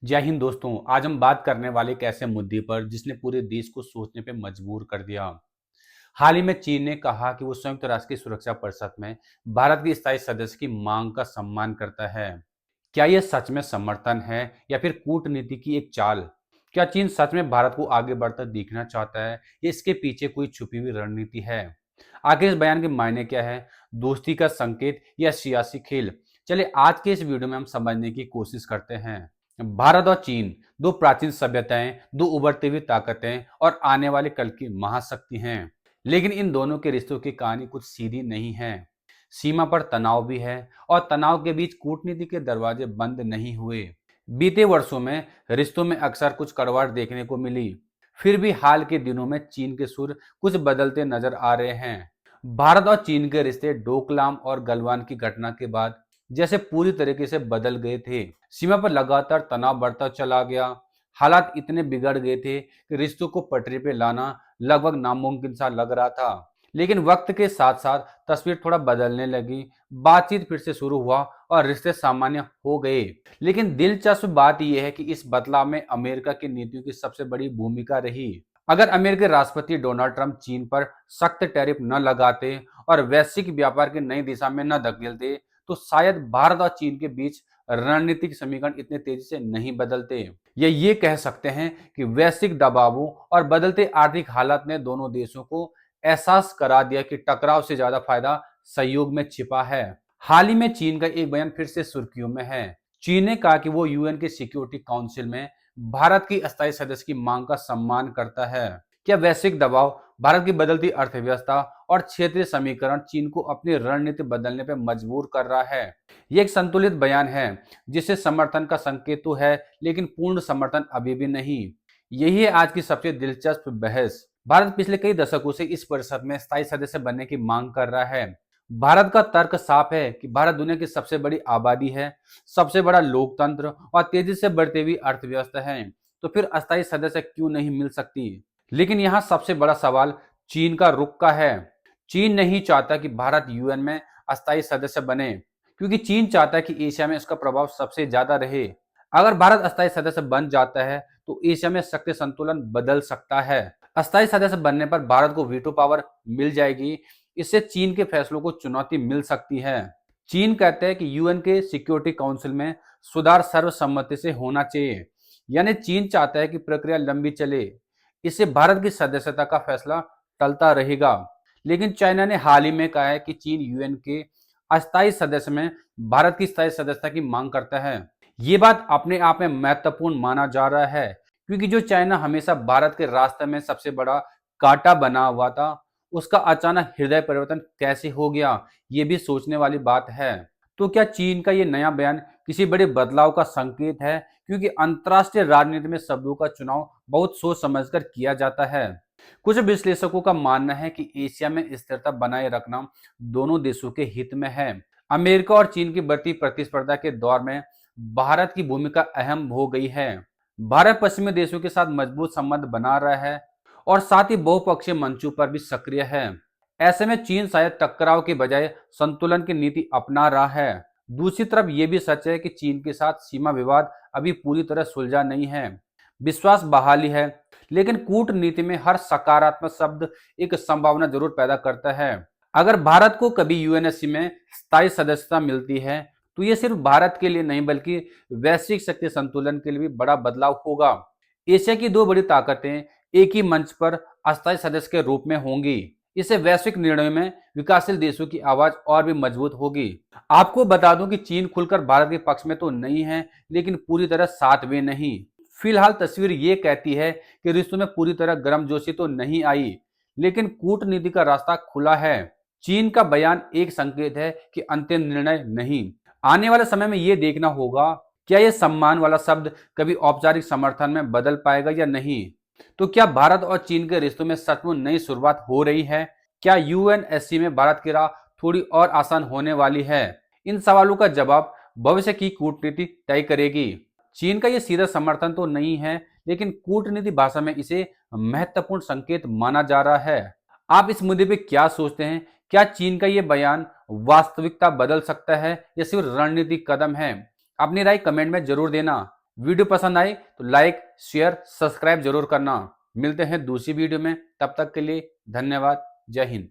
जय हिंद दोस्तों। आज हम बात करने वाले एक ऐसे मुद्दे पर जिसने पूरे देश को सोचने पे मजबूर कर दिया। हाल ही में चीन ने कहा कि वो संयुक्त राष्ट्र की सुरक्षा परिषद में भारत की स्थायी सदस्य की मांग का सम्मान करता है। क्या यह सच में समर्थन है या फिर कूटनीति की एक चाल? क्या चीन सच में भारत को आगे बढ़ता दिखना चाहता है या इसके पीछे कोई छुपी हुई रणनीति है? आखिर इस बयान के मायने क्या है? दोस्ती का संकेत या सियासी खेल? चलिए आज के इस वीडियो में हम समझने की कोशिश करते हैं। भारत और चीन दो प्राचीन सभ्यताएं, दो उभरती हुई ताकतें और आने वाले कल की महाशक्ति हैं। लेकिन इन दोनों के रिश्तों की कहानी कुछ सीधी नहीं है। सीमा पर तनाव भी है और तनाव के बीच कूटनीति के दरवाजे बंद नहीं हुए। बीते वर्षों में रिश्तों में अक्सर कुछ कड़वाहट देखने को मिली। फिर भी हाल के दिनों में चीन के सुर कुछ बदलते नजर आ रहे हैं। भारत और चीन के रिश्ते डोकलाम और गलवान की घटना के बाद जैसे पूरी तरीके से बदल गए थे। सीमा पर लगातार तनाव बढ़ता चला गया। हालात इतने बिगड़ गए थे कि रिश्तों को पटरी पे लाना लगभग नामुमकिन सा लग रहा था। लेकिन वक्त के साथ साथ तस्वीर थोड़ा बदलने लगी। बातचीत फिर से शुरू हुआ और रिश्ते सामान्य हो गए। लेकिन दिलचस्प बात यह है कि इस बदलाव में अमेरिका की नीतियों की सबसे बड़ी भूमिका रही। अगर अमेरिकी राष्ट्रपति डोनाल्ड ट्रंप चीन पर सख्त टैरिफ न लगाते और वैश्विक व्यापार की नई दिशा में न धकेलते तो शायद भारत और चीन के बीच रणनीतिक समीकरण इतने तेजी से नहीं बदलते। ये कह सकते हैं कि वैश्विक दबावों और बदलते आर्थिक हालात ने दोनों देशों को एहसास करा दिया कि टकराव से ज्यादा फायदा सहयोग में छिपा है। हाल ही में चीन का एक बयान फिर से सुर्खियों में है। चीन ने कहा कि वो यूएन के सिक्योरिटी काउंसिल में भारत की अस्थायी सदस्य की मांग का सम्मान करता है। क्या वैश्विक दबाव, भारत की बदलती अर्थव्यवस्था और क्षेत्रीय समीकरण चीन को अपनी रणनीति बदलने पर मजबूर कर रहा है? ये एक संतुलित बयान है जिसे समर्थन का संकेत तो है, लेकिन पूर्ण समर्थन अभी भी नहीं। यही है आज की सबसे दिलचस्प बहस। भारत पिछले कई दशकों से इस परिषद में स्थायी सदस्य बनने की मांग कर रहा है। भारत का तर्क साफ है कि भारत दुनिया की सबसे बड़ी आबादी है, सबसे बड़ा लोकतंत्र और तेजी से बढ़ती हुई अर्थव्यवस्था है। तो फिर अस्थायी सदस्य क्यों नहीं मिल सकती? लेकिन यहाँ सबसे बड़ा सवाल चीन का रुख का है। चीन नहीं चाहता कि भारत यूएन में अस्थायी सदस्य बने, क्योंकि चीन चाहता है कि एशिया में इसका प्रभाव सबसे ज्यादा रहे। अगर भारत अस्थायी सदस्य बन जाता है तो एशिया में शक्ति संतुलन बदल सकता है। अस्थायी सदस्य बनने पर भारत को वीटो पावर मिल जाएगी। इससे चीन के फैसलों को चुनौती मिल सकती है। चीन कहते हैं कि यूएन के सिक्योरिटी काउंसिल में सुधार सर्वसम्मति से होना चाहिए, यानी चीन चाहता है कि प्रक्रिया लंबी चले। इससे भारत की सदस्यता का फैसला टलता रहेगा। लेकिन चाइना ने हाल ही में कहा है कि चीन यूएन के अस्थायी सदस्य में भारत की स्थायी सदस्यता की मांग करता है। ये बात अपने आप में महत्वपूर्ण माना जा रहा है, क्योंकि जो चाइना हमेशा भारत के रास्ते में सबसे बड़ा कांटा बना हुआ था, उसका अचानक हृदय परिवर्तन कैसे हो गया, ये भी सोचने वाली बात है। तो क्या चीन का ये नया बयान किसी बड़े बदलाव का संकेत है? क्योंकि अंतर्राष्ट्रीय राजनीति में शब्दों का चुनाव बहुत सोच समझकर किया जाता है। कुछ विश्लेषकों का मानना है कि एशिया में स्थिरता बनाए रखना दोनों देशों के हित में है। अमेरिका और चीन की बढ़ती प्रतिस्पर्धा के दौर में भारत की भूमिका अहम हो गई है। भारत पश्चिमी देशों के साथ मजबूत संबंध बना रहा है और साथ ही बहुपक्षीय मंचों पर भी सक्रिय है। ऐसे में चीन शायद टकराव के बजाय संतुलन की नीति अपना रहा है। दूसरी तरफ यह भी सच है कि चीन के साथ सीमा विवाद अभी पूरी तरह सुलझा नहीं है। विश्वास बहाली है, लेकिन कूटनीति में हर सकारात्मक शब्द एक संभावना जरूर पैदा करता है। अगर भारत को कभी यूएनएससी में स्थायी सदस्यता मिलती है तो ये सिर्फ भारत के लिए नहीं बल्कि वैश्विक शक्ति संतुलन के लिए भी बड़ा बदलाव होगा। एशिया की दो बड़ी ताकतें एक ही मंच पर अस्थायी सदस्य के रूप में होंगी। इससे वैश्विक निर्णयों में विकासशील देशों की आवाज और भी मजबूत होगी। आपको बता दूं कि चीन खुलकर भारत के पक्ष में तो नहीं है, लेकिन पूरी तरह साथ में नहीं। फिलहाल तस्वीर ये कहती है कि रिश्तों में पूरी तरह गर्मजोशी तो नहीं आई, लेकिन कूटनीति का रास्ता खुला है। चीन का बयान एक संकेत है कि अंतिम निर्णय नहीं। आने वाले समय में ये देखना होगा क्या यह सम्मान वाला शब्द कभी औपचारिक समर्थन में बदल पाएगा या नहीं। तो क्या भारत और चीन के रिश्तों में सचमुच नई शुरुआत हो रही है? क्या यूएनएससी में भारत की राह थोड़ी और आसान होने वाली है? इन सवालों का जवाब भविष्य की कूटनीति तय करेगी। चीन का यह सीधा समर्थन तो नहीं है, लेकिन कूटनीति भाषा में इसे महत्वपूर्ण संकेत माना जा रहा है। आप इस मुद्दे पे क्या सोचते हैं? क्या चीन का यह बयान वास्तविकता बदल सकता है या सिर्फ रणनीतिक कदम है? अपनी राय कमेंट में जरूर देना। वीडियो पसंद आई तो लाइक, शेयर, सब्सक्राइब जरूर करना। मिलते हैं दूसरी वीडियो में, तब तक के लिए धन्यवाद। जय हिंद।